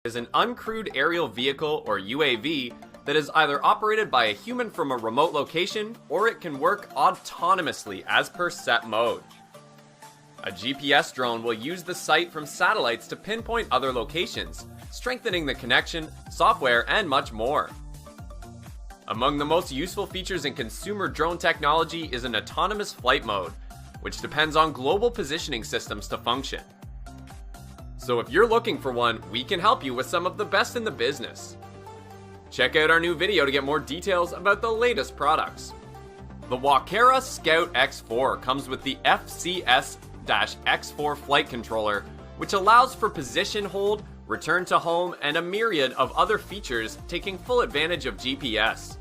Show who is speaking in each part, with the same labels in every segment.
Speaker 1: is an uncrewed aerial vehicle, or UAV, that is either operated by a human from a remote location, or it can work autonomously as per set mode. A GPS drone will use the sight from satellites to pinpoint other locations, strengthening the connection, software, and much more. Among the most useful features in consumer drone technology is an autonomous flight mode, which depends on global positioning systems to function. So if you're looking for one, we can help you with some of the best in the business. Check out our new video to get more details about the latest products. The Walkera Scout X4 comes with the FCS-X4 flight controller, which allows for position hold, return to home, and a myriad of other features, taking full advantage of GPS.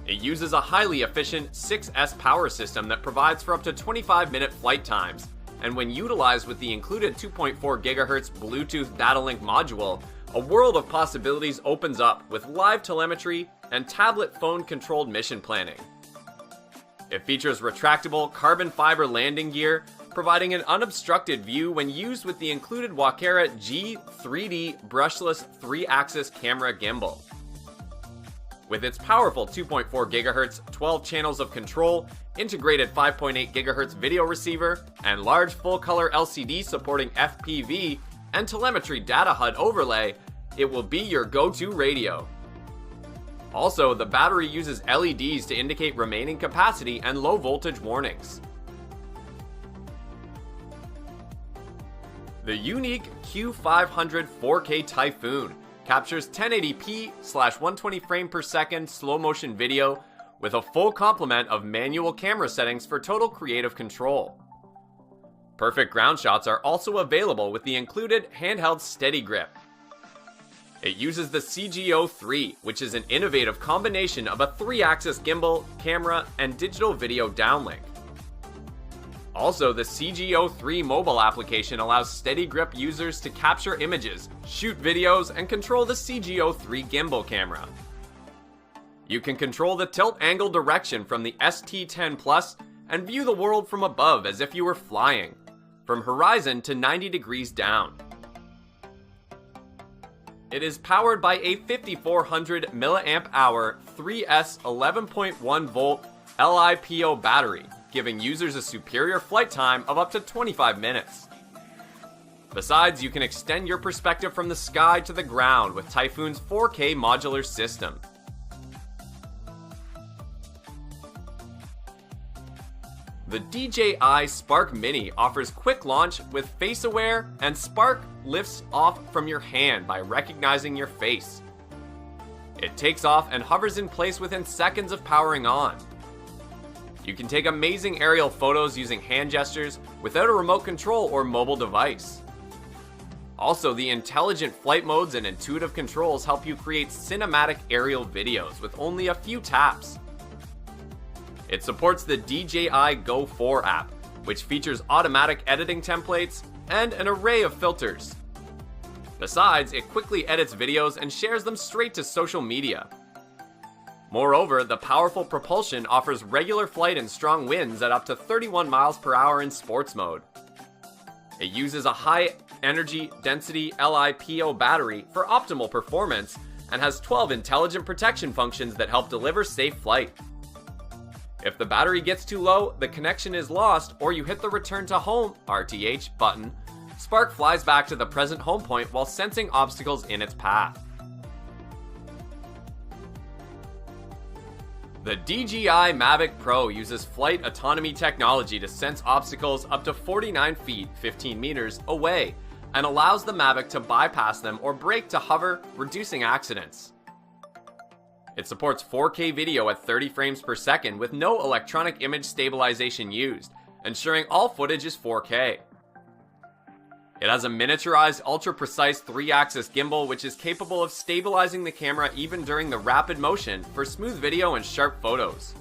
Speaker 1: It uses a highly efficient 6S power system that provides for up to 25-minute flight times, and when utilized with the included 2.4 GHz Bluetooth data link module, a world of possibilities opens up with live telemetry and tablet phone-controlled mission planning. It features retractable carbon fiber landing gear, providing an unobstructed view when used with the included Walkera G3D brushless 3-axis camera gimbal. With its powerful 2.4 GHz, 12 channels of control, integrated 5.8 GHz video receiver, and large full-color LCD supporting FPV and telemetry data HUD overlay, it will be your go-to radio. Also, the battery uses LEDs to indicate remaining capacity and low voltage warnings. The unique Q500 4K Typhoon captures 1080p/120 frame per second slow motion video with a full complement of manual camera settings for total creative control. Perfect ground shots are also available with the included handheld steady grip. It uses the CGO3, which is an innovative combination of a 3-axis gimbal, camera, and digital video downlink. Also, the CGO3 mobile application allows steady grip users to capture images, shoot videos, and control the CGO3 gimbal camera. You can control the tilt angle direction from the ST10 Plus and view the world from above as if you were flying, from horizon to 90 degrees down. It is powered by a 5400 mAh 3S 11.1 volt LiPo battery, giving users a superior flight time of up to 25 minutes. Besides, you can extend your perspective from the sky to the ground with Typhoon's 4K modular system. The DJI Spark Mini offers quick launch with face aware, and Spark lifts off from your hand by recognizing your face. It takes off and hovers in place within seconds of powering on. You can take amazing aerial photos using hand gestures without a remote control or mobile device. Also, the intelligent flight modes and intuitive controls help you create cinematic aerial videos with only a few taps. It supports the DJI Go 4 app, which features automatic editing templates and an array of filters. Besides, it quickly edits videos and shares them straight to social media. Moreover, the powerful propulsion offers regular flight and strong winds at up to 31 miles per hour in sports mode. It uses a high energy density LiPo battery for optimal performance and has 12 intelligent protection functions that help deliver safe flight. If the battery gets too low, the connection is lost, or you hit the return to home (RTH) button, Spark flies back to the present home point while sensing obstacles in its path. The DJI Mavic Pro uses flight autonomy technology to sense obstacles up to 49 feet (15 meters) away and allows the Mavic to bypass them or brake to hover, reducing accidents. It supports 4K video at 30 frames per second with no electronic image stabilization used, ensuring all footage is 4K. It has a miniaturized ultra-precise 3-axis gimbal which is capable of stabilizing the camera even during the rapid motion for smooth video and sharp photos.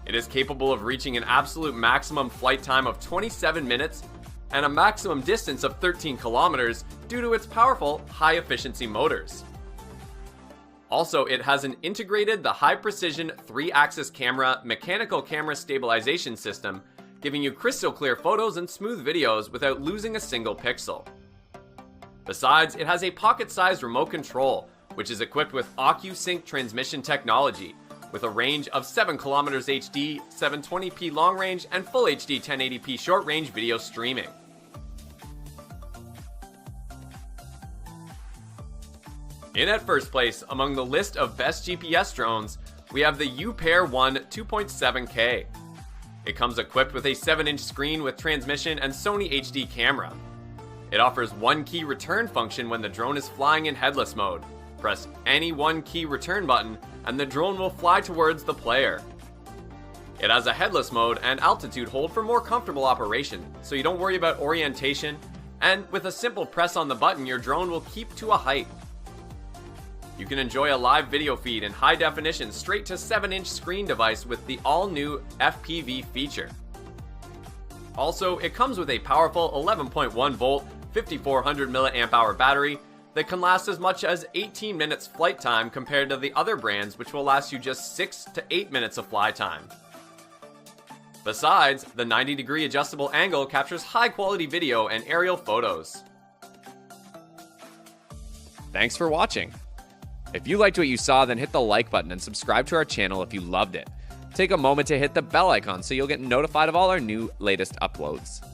Speaker 1: It is capable of reaching an absolute maximum flight time of 27 minutes and a maximum distance of 13 kilometers due to its powerful, high-efficiency motors. Also, it has an integrated high-precision 3-axis camera mechanical camera stabilization system, giving you crystal clear photos and smooth videos without losing a single pixel. Besides, it has a pocket-sized remote control, which is equipped with OcuSync transmission technology, with a range of 7 km HD, 720p long range, and Full HD 1080p short range video streaming. In at first place among the list of best GPS drones, we have the UPair One 2.7K. It comes equipped with a 7-inch screen with transmission and Sony HD camera. It offers one key return function when the drone is flying in headless mode. Press any one key return button and the drone will fly towards the player. It has a headless mode and altitude hold for more comfortable operation, so you don't worry about orientation, and with a simple press on the button, your drone will keep to a height. You can enjoy a live video feed in high definition straight to 7-inch screen device with the all-new FPV feature. Also, it comes with a powerful 11.1 volt, 5400 mAh battery that can last as much as 18 minutes flight time compared to the other brands, which will last you just 6 to 8 minutes of fly time. Besides, the 90-degree adjustable angle captures high-quality video and aerial photos.
Speaker 2: Thanks for watching. If you liked what you saw, then hit the like button and subscribe to our channel if you loved it. Take a moment to hit the bell icon so you'll get notified of all our new latest uploads.